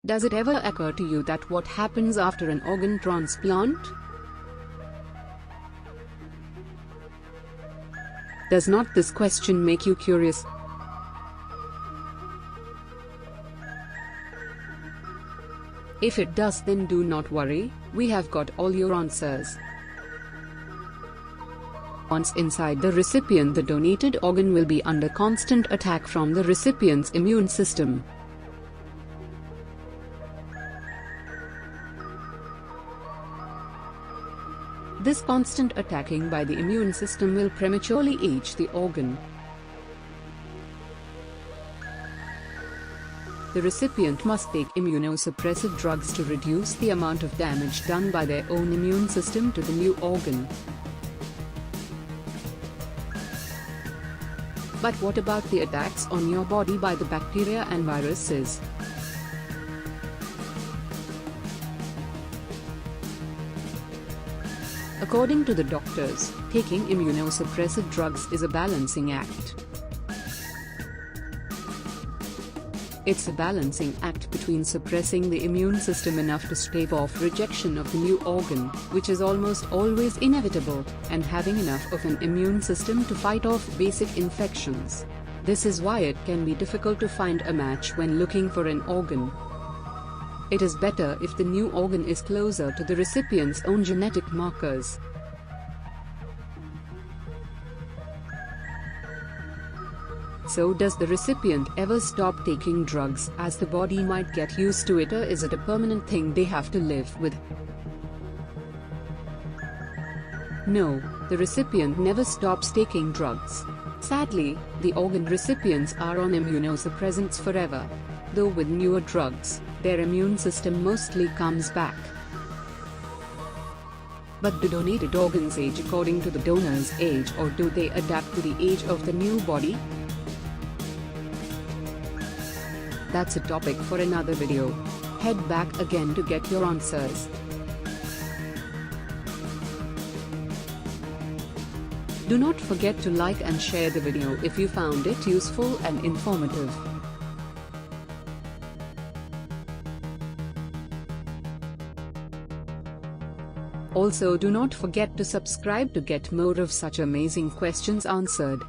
Does it ever occur to you that what happens after an organ transplant? Does not this question make you curious? If it does, then do not worry, we have got all your answers. Once inside the recipient, the donated organ will be under constant attack from the recipient's immune system. This constant attacking by the immune system will prematurely age the organ. The recipient must take immunosuppressive drugs to reduce the amount of damage done by their own immune system to the new organ. But what about the attacks on your body by the bacteria and viruses? According to the doctors, taking immunosuppressive drugs is a balancing act. It's a balancing act between suppressing the immune system enough to stave off rejection of the new organ, which is almost always inevitable, and having enough of an immune system to fight off basic infections. This is why it can be difficult to find a match when looking for an organ. It is better if the new organ is closer to the recipient's own genetic markers. So does the recipient ever stop taking drugs, as the body might get used to it, or is it a permanent thing they have to live with? No, the recipient never stops taking drugs. Sadly, the organ recipients are on immunosuppressants forever. Though with newer drugs, their immune system mostly comes back. But do donated organs age according to the donor's age, or do they adapt to the age of the new body? That's a topic for another video. Head back again to get your answers. Do not forget to like and share the video if you found it useful and informative. Also, do not forget to subscribe to get more of such amazing questions answered.